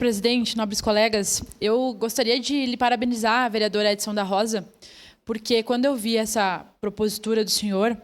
Presidente, nobres colegas, eu gostaria de lhe parabenizar, a vereadora Edson da Rosa, porque quando eu vi essa propositura do senhor,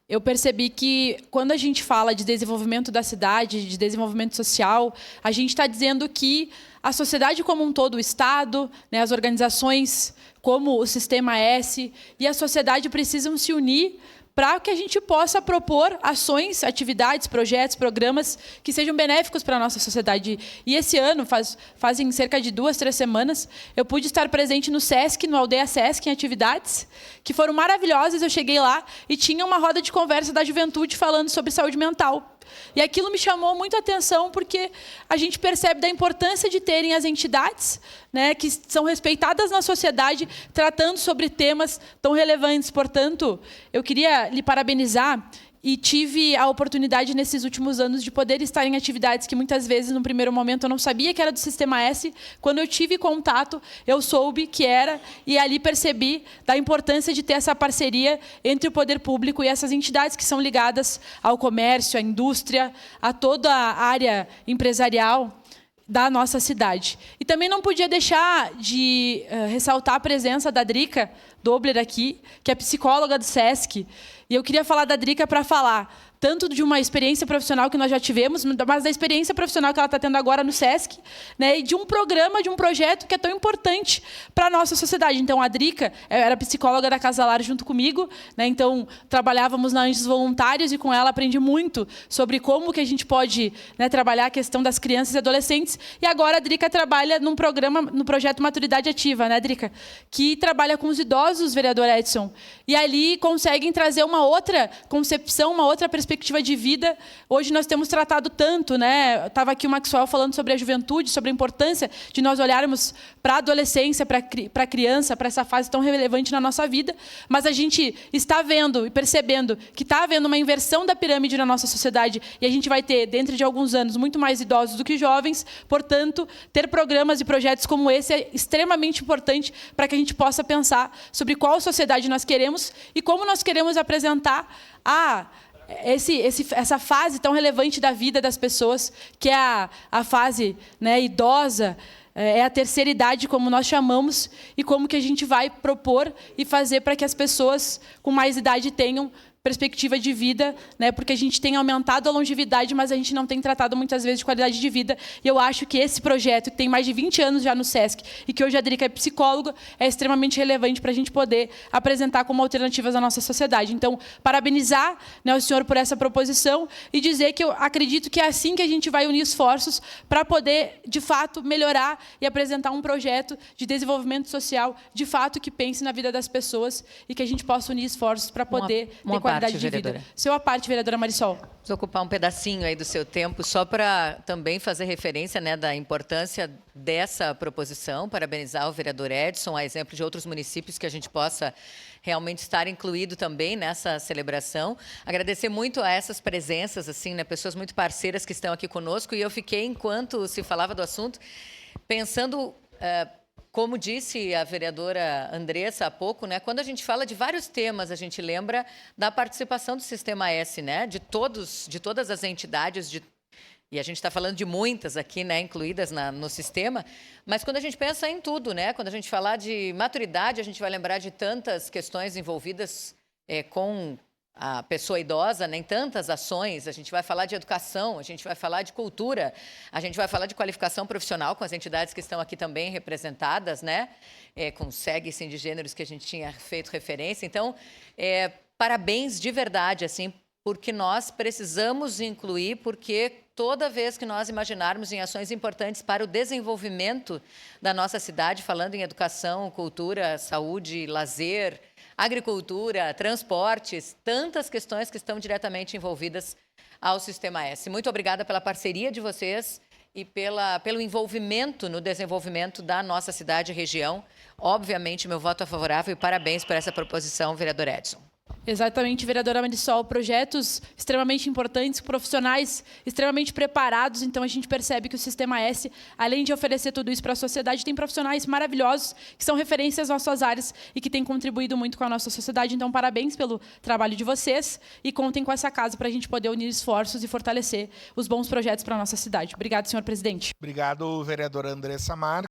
eu percebi que quando a gente fala de desenvolvimento da cidade, de desenvolvimento social, a gente está dizendo que a sociedade como um todo, o Estado, né, as organizações como o Sistema S e a sociedade precisam se unir para que a gente possa propor ações, atividades, projetos, programas que sejam benéficos para a nossa sociedade. E esse ano, fazem cerca de 2, 3 semanas, eu pude estar presente no SESC, no Aldeia SESC, em atividades que foram maravilhosas. Eu cheguei lá e tinha uma roda de conversa da juventude falando sobre saúde mental. E aquilo me chamou muito a atenção, porque a gente percebe da importância de terem as entidades, né, que são respeitadas na sociedade, tratando sobre temas tão relevantes. Portanto, eu queria lhe parabenizar e tive a oportunidade, nesses últimos anos, de poder estar em atividades que, muitas vezes, no primeiro momento, eu não sabia que era do Sistema S. Quando eu tive contato, eu soube que era, e ali percebi da importância de ter essa parceria entre o poder público e essas entidades que são ligadas ao comércio, à indústria, a toda a área empresarial da nossa cidade. E também não podia deixar de ressaltar a presença da Drica Dobler aqui, que é psicóloga do SESC. E eu queria falar da Drica para falar tanto de uma experiência profissional que nós já tivemos, mas da experiência profissional que ela está tendo agora no SESC, né, e de um programa, de um projeto que é tão importante para a nossa sociedade. Então, a Drica era psicóloga da Casa Lar junto comigo, né, então trabalhávamos na Anjos Voluntários, e com ela aprendi muito sobre como que a gente pode, né, trabalhar a questão das crianças e adolescentes. E agora a Drica trabalha num programa, no projeto Maturidade Ativa, né, Drica? Que trabalha com os idosos, vereador Edson. E ali conseguem trazer uma outra concepção, uma outra perspectiva de vida. Hoje nós temos tratado tanto, né? Estava aqui o Maxwell falando sobre a juventude, sobre a importância de nós olharmos para a adolescência, para a criança, para essa fase tão relevante na nossa vida, mas a gente está vendo e percebendo que está havendo uma inversão da pirâmide na nossa sociedade, e a gente vai ter, dentro de alguns anos, muito mais idosos do que jovens. Portanto, ter programas e projetos como esse é extremamente importante para que a gente possa pensar sobre qual sociedade nós queremos e como nós queremos apresentar essa fase tão relevante da vida das pessoas, que é a fase, né, idosa, é a terceira idade, como nós chamamos, e como que a gente vai propor e fazer para que as pessoas com mais idade tenham perspectiva de vida, né? Porque a gente tem aumentado a longevidade, mas a gente não tem tratado muitas vezes de qualidade de vida. E eu acho que esse projeto, que tem mais de 20 anos já no SESC, e que hoje a Drica é psicóloga, é extremamente relevante para a gente poder apresentar como alternativas à nossa sociedade. Então, parabenizar, né, o senhor por essa proposição e dizer que eu acredito que é assim que a gente vai unir esforços para poder, de fato, melhorar e apresentar um projeto de desenvolvimento social, de fato, que pense na vida das pessoas, e que a gente possa unir esforços para poder ter qualidade de vida. Seu à parte, vereadora Marisol. Vou ocupar um pedacinho aí do seu tempo, só para também fazer referência, né, da importância dessa proposição, parabenizar o vereador Edson, a exemplo de outros municípios, que a gente possa realmente estar incluído também nessa celebração. Agradecer muito a essas presenças, assim, né, pessoas muito parceiras que estão aqui conosco, e eu fiquei, enquanto se falava do assunto, pensando... como disse a vereadora Andressa há pouco, né, quando a gente fala de vários temas, a gente lembra da participação do Sistema S, né, de todas as entidades, e a gente está falando de muitas aqui, né, incluídas no sistema, mas quando a gente pensa em tudo, né, quando a gente falar de maturidade, a gente vai lembrar de tantas questões envolvidas com a pessoa idosa, nem tantas ações. A gente vai falar de educação, a gente vai falar de cultura, a gente vai falar de qualificação profissional com as entidades que estão aqui também representadas, né? Com SEG Sindigêneros, que a gente tinha feito referência. Então, parabéns de verdade, assim, porque nós precisamos incluir, porque toda vez que nós imaginarmos em ações importantes para o desenvolvimento da nossa cidade, falando em educação, cultura, saúde, lazer, agricultura, transportes, tantas questões que estão diretamente envolvidas ao Sistema S. Muito obrigada pela parceria de vocês e pelo envolvimento no desenvolvimento da nossa cidade e região. Obviamente, meu voto é favorável, e parabéns por essa proposição, vereador Edson. Exatamente, vereadora Marisol, projetos extremamente importantes, profissionais extremamente preparados, então a gente percebe que o Sistema S, além de oferecer tudo isso para a sociedade, tem profissionais maravilhosos, que são referências nas suas áreas e que têm contribuído muito com a nossa sociedade, então parabéns pelo trabalho de vocês e contem com essa casa para a gente poder unir esforços e fortalecer os bons projetos para a nossa cidade. Obrigado, senhor presidente. Obrigado, vereadora Andressa Marques.